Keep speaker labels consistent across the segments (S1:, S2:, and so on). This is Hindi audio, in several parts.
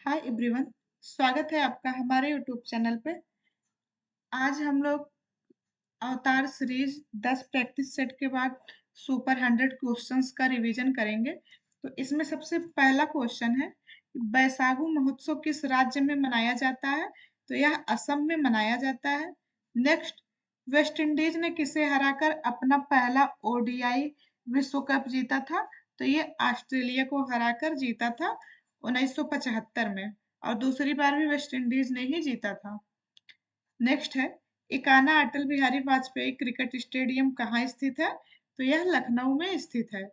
S1: Hi everyone. स्वागत है आपका हमारे यूट्यूब चैनल पे। आज हम लोग अवतार सीरीज 10 प्रैक्टिस सेट के बाद सुपर 100 क्वेश्चंस का रिवीजन करेंगे। तो इसमें सबसे पहला क्वेश्चन है, बैसागु महोत्सव किस राज्य में मनाया जाता है? तो यह असम में मनाया जाता है। नेक्स्ट, वेस्ट इंडीज ने किसे हराकर अपना पहला ओडीआई विश्व कप जीता था? तो ये ऑस्ट्रेलिया को हराकर जीता था 1975 में, और दूसरी बार भी वेस्ट इंडीज ने ही जीता था। नेक्स्ट है, इकाना अटल बिहारी वाजपेयी क्रिकेट स्टेडियम कहाँ स्थित है? तो यह लखनऊ में स्थित है।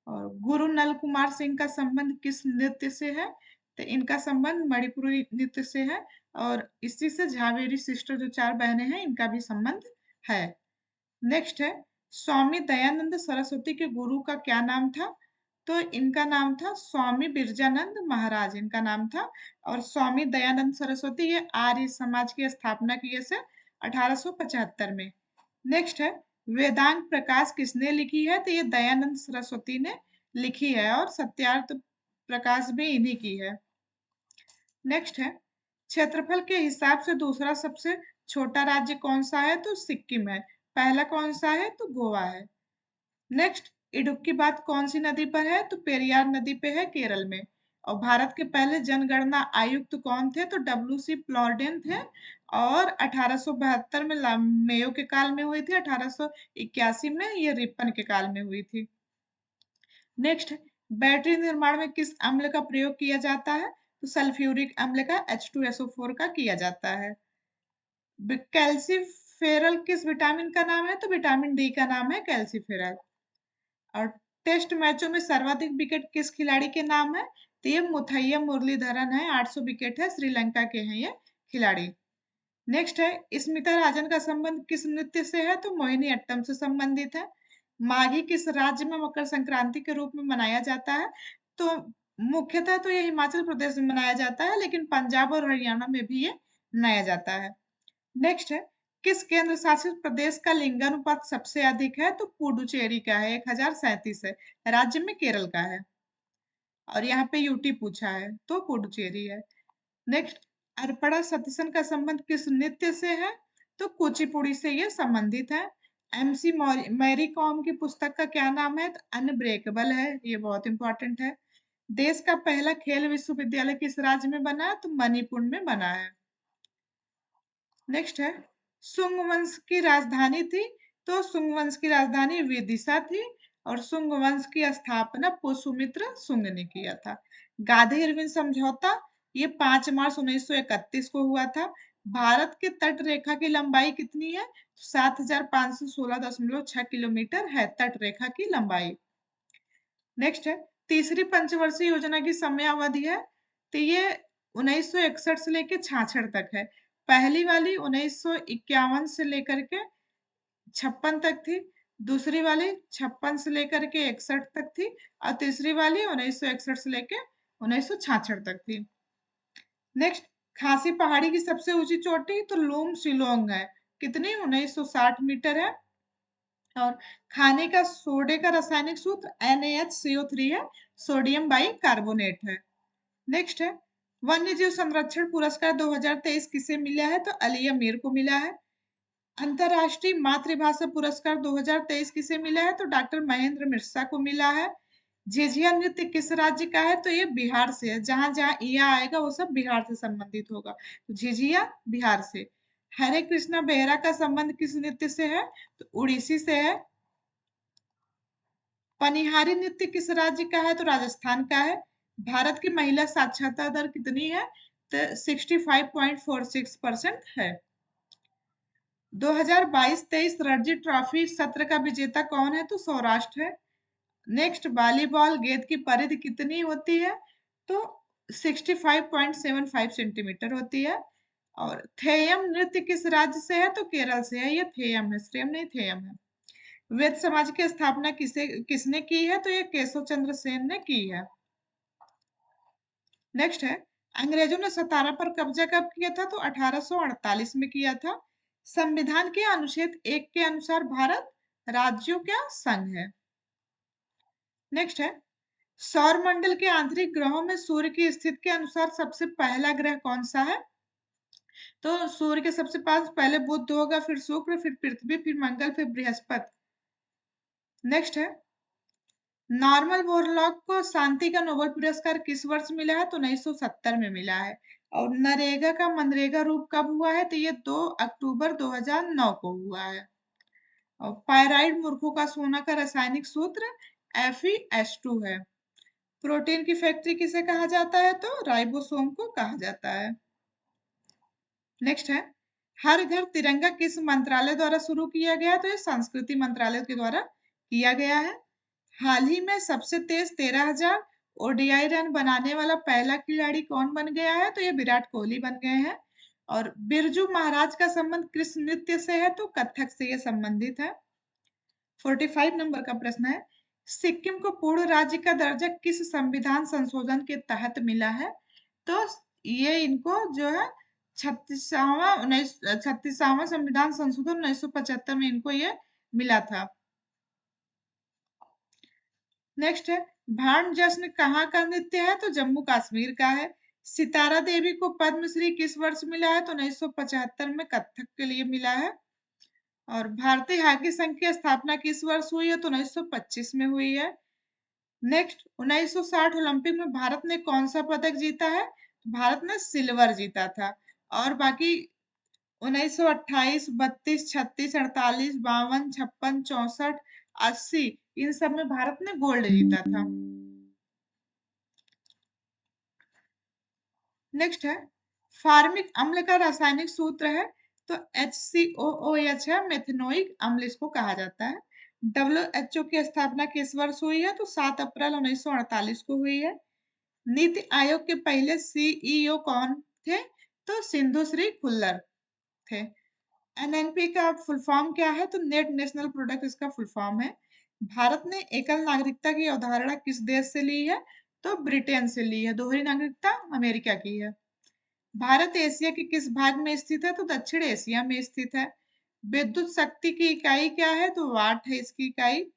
S1: और गुरु नल कुमार सिंह का संबंध किस नृत्य से है? तो इनका संबंध मणिपुरी नृत्य से है, और इसी से झावेरी सिस्टर जो 4 बहनें हैं इनका भी संबंध है। नेक्स्ट है, स्वामी दयानंद सरस्वती के गुरु का क्या नाम था? तो इनका नाम था स्वामी बिरजानंद महाराज, इनका नाम था। और स्वामी दयानंद सरस्वती ये आर्य समाज की स्थापना किए से 1875 में। नेक्स्ट है, वेदांग प्रकाश किसने लिखी है? तो ये दयानंद सरस्वती ने लिखी है, और सत्यार्थ प्रकाश भी इन्हीं की है। नेक्स्ट है, क्षेत्रफल के हिसाब से दूसरा सबसे छोटा राज्य कौन सा है? तो सिक्किम है। पहला कौन सा है? तो गोवा है। नेक्स्ट, इडुक्की बात कौन सी नदी पर है? तो पेरियार नदी पे है, केरल में। और भारत के पहले जनगणना आयुक्त कौन थे? तो डब्ल्यू सी प्लॉडेन थे, और 1872 में मेयो के काल में हुई थी, 1881 में ये रिपन के काल में हुई थी। नेक्स्ट, बैटरी निर्माण में किस अम्ल का प्रयोग किया जाता है? तो सल्फ्यूरिक अम्ल का H2SO4 का किया जाता है। कैल्सीफेरल किस विटामिन का नाम है? तो विटामिन डी का नाम है कैल्सीफेरल। और टेस्ट मैचों में सर्वाधिक विकेट किस खिलाड़ी के नाम है? तो ये मुथैया मुरलीधरन है, 800 विकेट है, श्रीलंका के हैं ये खिलाड़ी। नेक्स्ट है, स्मिता राजन का संबंध किस नृत्य से है? तो मोहिनी अट्टम से संबंधित है। माघी किस राज्य में मकर संक्रांति के रूप में मनाया जाता है? तो मुख्यतः तो ये हिमाचल प्रदेश में मनाया जाता है, लेकिन पंजाब और हरियाणा में भी ये मनाया जाता है। नेक्स्ट है, किस केंद्र शासित प्रदेश का लिंगानुपात सबसे अधिक है? तो पुडुचेरी का है, 1037 है। राज्य में केरल का है, और यहाँ पे यूटी पूछा है तो पुडुचेरी है। नेक्स्ट, अर्पणा सतीशन का संबंध किस नृत्य से है? तो कुचिपुड़ी से ये संबंधित है। एमसी मैरी कॉम की पुस्तक का क्या नाम है? तो अनब्रेकेबल है, ये बहुत इंपॉर्टेंट है। देश का पहला खेल विश्वविद्यालय किस राज्य में बना है? तो मणिपुर में बना है। नेक्स्ट है, सुंग वंश की राजधानी थी? तो सुंग वंश की राजधानी विदिशा थी, और सुंग वंश की स्थापना पुष्यमित्र सुंग ने किया था। गांधी इरविन समझौता ये 5 मार्च 1931 को हुआ था। भारत के तट रेखा की लंबाई कितनी है? 7516.6 किलोमीटर है तट रेखा की लंबाई। नेक्स्ट है, तीसरी पंचवर्षीय योजना की समयावधि है? तो ये 1961 से लेकर 66 तक है। पहली वाली 1951 से लेकर के 56 तक थी, दूसरी वाली 56 से लेकर के 61 तक थी, और तीसरी वाली 1961 से लेकर 1966 तक थी। नेक्स्ट, खासी पहाड़ी की सबसे ऊंची चोटी तो लूम शिलोंग है, कितनी? 1960 मीटर है। और खाने का सोडे का रासायनिक सूत्र NaHCO3 है, सोडियम बाई कार्बोनेट है। नेक्स्ट है, वन्य जीव संरक्षण पुरस्कार 2023 किसे मिला है? तो अलिया मीर को मिला है। अंतरराष्ट्रीय मातृभाषा पुरस्कार 2023 किसे मिला है? तो डॉक्टर महेंद्र मिश्रा को मिला है। झिझिया नृत्य किस राज्य का है? तो ये बिहार से है, जहां जहां इया आएगा वो सब बिहार से संबंधित होगा, तो झिझिया बिहार से। हरे कृष्णा बेहरा का संबंध किस नृत्य से है? तो उड़ीसी से है। पनिहारी नृत्य किस राज्य का है? तो राजस्थान का है। भारत की महिला साक्षरता दर कितनी है? तो 65.46% है। 2022-23 रणजी ट्रॉफी सत्र का विजेता कौन है? तो सौराष्ट्र है। नेक्स्ट, वॉलीबॉल गेंद की परिधि कितनी होती है? तो 65.75 सेंटीमीटर होती है। और थेयम नृत्य किस राज्य से है? तो केरल से है, ये थेयम है, श्रेयम नहीं थेयम है। वेद समाज की स्थापना किसने की है? तो ये केशव चंद्र सेन ने की है। नेक्स्ट है, अंग्रेजों ने सतारा पर कब्जा कब किया था? तो 1848 में किया था। संविधान के अनुच्छेद 1 के अनुसार भारत राज्यों का संघ है। नेक्स्ट है, सौर मंडल के आंतरिक ग्रहों में सूर्य की स्थिति के अनुसार सबसे पहला ग्रह कौन सा है? तो सूर्य के सबसे पास पहले बुध होगा, फिर शुक्र, फिर पृथ्वी, फिर मंगल, फिर बृहस्पति। नेक्स्ट है, नॉर्मन बोरलॉग को शांति का नोबेल पुरस्कार किस वर्ष मिला है? तो 1970 में मिला है। और नरेगा का मनरेगा रूप कब हुआ है? तो ये 2 अक्टूबर 2009 को हुआ है। और पायराइड मूर्खों का सोना का रासायनिक सूत्र Fe2 है। प्रोटीन की फैक्ट्री किसे कहा जाता है? तो राइबोसोम को कहा जाता है। नेक्स्ट है, हर घर तिरंगा किस मंत्रालय द्वारा शुरू किया गया? तो ये संस्कृति मंत्रालय के द्वारा किया गया है। हाल ही में सबसे तेज 13,000 ओडीआई रन बनाने वाला पहला खिलाड़ी कौन बन गया है? तो ये विराट कोहली बन गए हैं। और बिरजू महाराज का संबंध किस नृत्य से है? तो कथक से ये संबंधित है। 45 नंबर का प्रश्न है, सिक्किम को पूर्ण राज्य का दर्जा किस संविधान संशोधन के तहत मिला है? तो ये इनको जो है 36वां संविधान संशोधन 1975 में इनको ये मिला था। नेक्स्ट है, भाण जश्न कहाँ का नृत्य है? तो जम्मू कश्मीर का है। सितारा देवी को पद्मश्री किस वर्ष मिला है? तो 1975 में कथक के लिए मिला है। और भारतीय हॉकी संघ की स्थापना किस वर्ष हुई है? तो 1925 में हुई है। नेक्स्ट, 1960 ओलंपिक में भारत ने कौन सा पदक जीता है? भारत ने सिल्वर जीता था। और बाकी 1928, 32, 36, 48, 52, 56, 64, 80 इन सब में भारत ने गोल्ड जीता था। नेक्स्ट है, फार्मिक अम्ल का रासायनिक सूत्र है तो HCOOH है, मेथनोइक अम्ल इसको कहा जाता है। WHO की स्थापना किस वर्ष हुई है? तो 7 अप्रैल 1948 को हुई है। नीति आयोग के पहले CEO कौन थे? तो सिंधु श्री खुल्लर थे। NNP का फुल फॉर्म क्या है? तो नेट नेशनल प्रोडक्ट इसका फुल फॉर्म है। भारत ने एकल नागरिकता की अवधारणा किस देश से ली है? तो ब्रिटेन से ली है। दोहरी नागरिकता अमेरिका की है। भारत एशिया के किस भाग में स्थित है? तो दक्षिण एशिया में स्थित है। विद्युत शक्ति की इकाई क्या है? तो वाट है इसकी इकाई।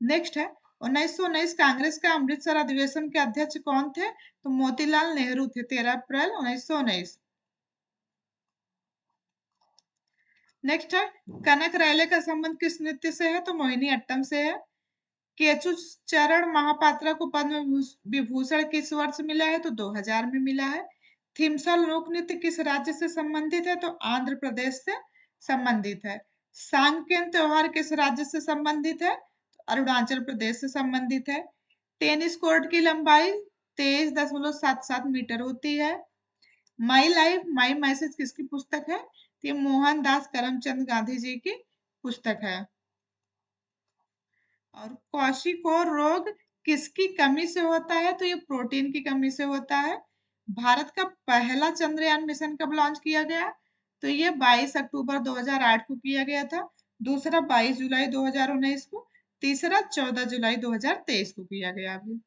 S1: नेक्स्ट है, 1919 कांग्रेस का अमृतसर अधिवेशन के अध्यक्ष कौन थे? तो मोतीलाल नेहरू थे, 13 अप्रैल 1919। नेक्स्ट है, कनक रेले का संबंध किस नृत्य से है? तो मोहिनी अट्टम से है। केचु चरण महापात्रा को पद्म विभूषण किस वर्ष मिला है? तो 2000 में मिला है। थिमसल लोक नृत्य किस राज्य से संबंधित है? तो आंध्र प्रदेश से संबंधित है। सांकेन त्योहार किस राज्य से संबंधित है? तो अरुणाचल प्रदेश से संबंधित है। टेनिस कोर्ट की लंबाई 23.77 मीटर होती है। माई लाइफ माई मैसेज किसकी पुस्तक है? तो ये मोहनदास करमचंद गांधी जी की पुस्तक है। और क्वाशिकोर रोग किसकी कमी से होता है? तो ये प्रोटीन की कमी से होता है। भारत का पहला चंद्रयान मिशन कब लॉन्च किया गया? तो ये 22 अक्टूबर 2008 को किया गया था। दूसरा 22 जुलाई 2019 को, तीसरा 14 जुलाई 2023 को किया गया अभी।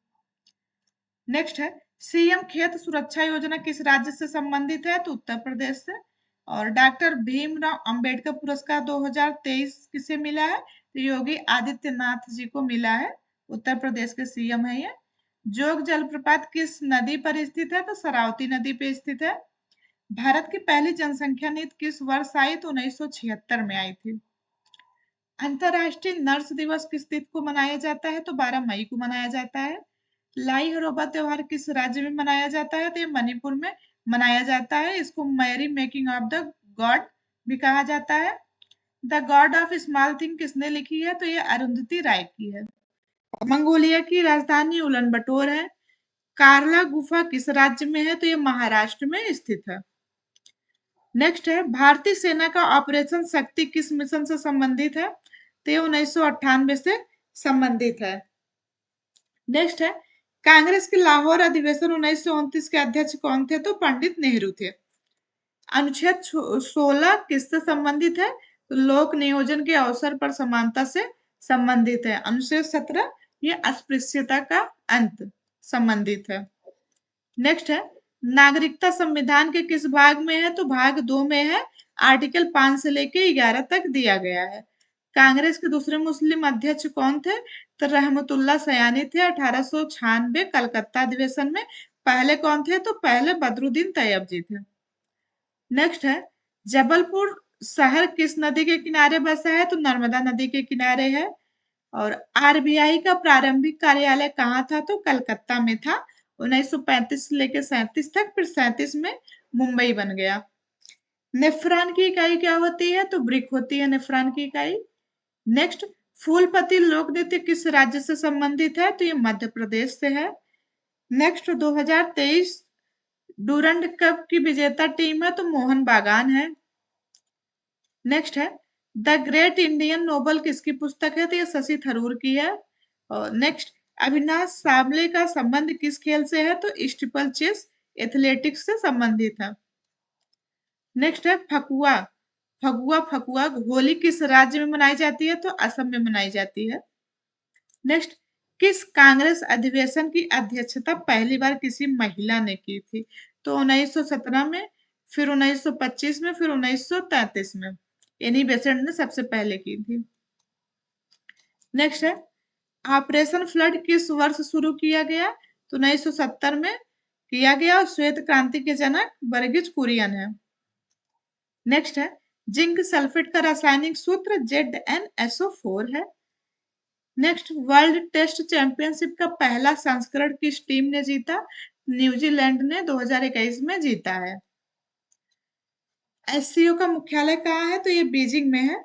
S1: नेक्स्ट है, सीएम खेत सुरक्षा योजना किस राज्य से संबंधित है? तो उत्तर प्रदेश से। और डॉक्टर भीमराव अंबेडकर पुरस्कार 2023 किसे मिला है? तो योगी आदित्यनाथ जी को मिला है। उत्तर प्रदेश के सीएम है ये। जोग जलप्रपात किस नदी पर स्थित है? तो शरावती नदी पे स्थित है। भारत की पहली जनसंख्या नीति किस वर्ष आई? तो 1976 में आई थी। अंतरराष्ट्रीय नर्स दिवस किस तिथि को मनाया जाता है? तो 12 मई को मनाया जाता है। लाई हरोबा त्योहार किस राज्य में मनाया जाता है? तो ये मणिपुर में मनाया जाता है। इसको merry making of the god भी कहा जाता है। The God of Small Thing किसने लिखी है? तो ये अरुंधति राय की है। मंगोलिया की राजधानी उलन बटोर है। कार्ला गुफा किस राज्य में है? तो ये महाराष्ट्र में स्थित है। नेक्स्ट है, भारतीय सेना का ऑपरेशन शक्ति किस मिशन से संबंधित है? तो ये 1998 से संबंधित है। नेक्स्ट है, कांग्रेस के लाहौर अधिवेशन 1929 के अध्यक्ष कौन थे? तो पंडित नेहरू थे। अनुच्छेद 16 किससे संबंधित है? तो लोक नियोजन के अवसर पर समानता से संबंधित है। अनुच्छेद 17 ये अस्पृश्यता का अंत संबंधित है। नेक्स्ट है, नागरिकता संविधान के किस भाग में है? तो भाग 2 में है। आर्टिकल 5 से लेके 11 तक दिया गया है। कांग्रेस के दूसरे मुस्लिम अध्यक्ष कौन थे? तो रहमतुल्लाह सयानी थे 1896 कलकत्ता अधिवेशन में। पहले कौन थे? तो पहले बदरुद्दीन तैयब जी थे। नेक्स्ट है, जबलपुर शहर किस नदी के किनारे बसा है? तो नर्मदा नदी के किनारे है। और आरबीआई का प्रारंभिक कार्यालय कहाँ था? तो कलकत्ता में था 1935 से लेकर 37 तक, फिर 37 में मुंबई बन गया। नेफ्रॉन की इकाई क्या होती है? तो ब्रिक होती है नेफ्रॉन की इकाई। नेक्स्ट, फूलपति लोक नृत्य किस राज्य से संबंधित है? तो ये मध्य प्रदेश से है। नेक्स्ट, 2023 डूरंड कप की विजेता टीम है तो मोहन बागान है। नेक्स्ट है, द ग्रेट इंडियन नोबल किसकी पुस्तक है? तो ये शशि थरूर की है। और नेक्स्ट, अविनाश साबले का संबंध किस खेल से है? तो स्टीपल चेस एथलेटिक्स से संबंधित है। नेक्स्ट है, फगुआ फगुआ फगुआ होली किस राज्य में मनाई जाती है? तो असम में मनाई जाती है। नेक्स्ट, किस कांग्रेस अधिवेशन की अध्यक्षता पहली बार किसी महिला ने की थी? तो 1917 में, फिर 1925 में, फिर 1933 में। एनी बेसेंट ने सबसे पहले की थी। नेक्स्ट है, ऑपरेशन फ्लड किस वर्ष शुरू किया गया? तो 1970 में किया गया और श्वेत क्रांति के जनक वर्गीज कुरियन है। नेक्स्ट है, जिंक सल्फेट का रासायनिक सूत्र ZnSO4 है। नेक्स्ट, वर्ल्ड टेस्ट चैंपियनशिप का पहला संस्करण किस टीम ने जीता? न्यूजीलैंड ने 2021 में जीता है। एससीओ का मुख्यालय कहाँ है? तो ये बीजिंग में है।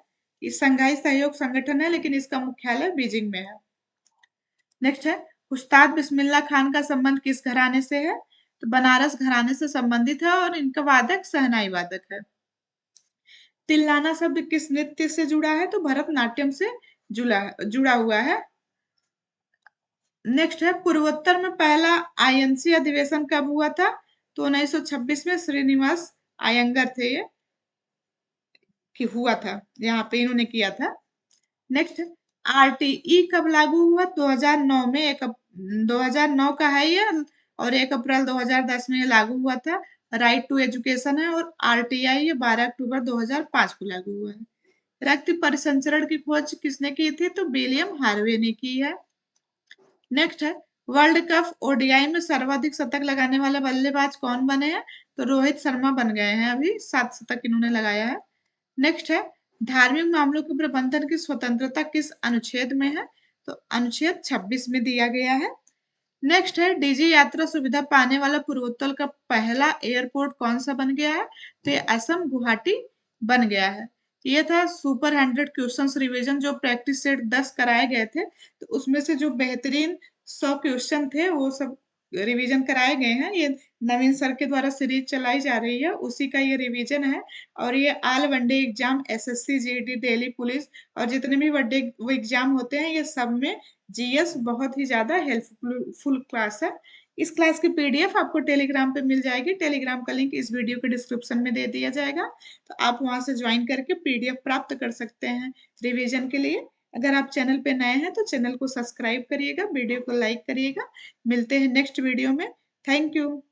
S1: ये संघाई सहयोग संगठन है लेकिन इसका मुख्यालय बीजिंग में है। नेक्स्ट है, उस्ताद बिस्मिल्लाह खान का संबंध किस घराने से है? तो बनारस घराने से संबंधित है और इनका वादक शहनाई वादक है। तिल्लाना शब्द किस नृत्य से जुड़ा है? तो भरतनाट्यम से जुड़ा हुआ है। नेक्स्ट है, पूर्वोत्तर में पहला आईएनसी अधिवेशन कब हुआ था? तो 1926 में श्रीनिवास अयंगर थे ये कि हुआ था, यहाँ पे इन्होंने किया था। नेक्स्ट, आरटीई कब लागू हुआ? 2009 में। 2009 का है ये और 1 अप्रैल 2010 में ये लागू हुआ था। राइट टू एजुकेशन है। और आरटीआई ये 12 अक्टूबर 2005 को लागू हुआ है। रक्त परिसंचरण की खोज किसने की थी? तो विलियम हार्वे ने की है। नेक्स्ट है, वर्ल्ड कप ओडीआई में सर्वाधिक शतक लगाने वाले बल्लेबाज कौन बने हैं? तो रोहित शर्मा बन गए हैं, अभी 7 शतक इन्होंने लगाया है। नेक्स्ट है, धार्मिक मामलों के प्रबंधन की स्वतंत्रता किस अनुच्छेद में है? तो अनुच्छेद 26 में दिया गया है। नेक्स्ट है, डीजी यात्रा सुविधा पाने वाला पूर्वोत्तर का पहला एयरपोर्ट कौन सा बन गया है? तो ये असम गुवाहाटी बन गया है। ये था सुपर 100 क्वेश्चंस रिवीजन जो प्रैक्टिस सेट 10 कराए गए थे। तो उसमें से जो बेहतरीन 100 क्वेश्चन थे वो सब रिवीजन कराए गए हैं। ये नवीन सर के द्वारा सीरीज चलाई जा रही है, उसी का ये रिवीजन है। और ये all one day exam SSC GD Delhi police और जितने भी वनडे वो एग्जाम होते हैं ये सब में जीएस बहुत ही ज्यादा हेल्पफुल क्लास है। इस क्लास की पीडीएफ आपको टेलीग्राम पे मिल जाएगी। टेलीग्राम का लिंक इस वीडियो के डिस्क्रिप्शन में दे दिया जाएगा, तो आप वहां से ज्वाइन करके पीडीएफ प्राप्त कर सकते हैं रिवीजन के लिए। अगर आप चैनल पे नए हैं तो चैनल को सब्सक्राइब करिएगा, वीडियो को लाइक करिएगा। मिलते हैं नेक्स्ट वीडियो में। Thank you.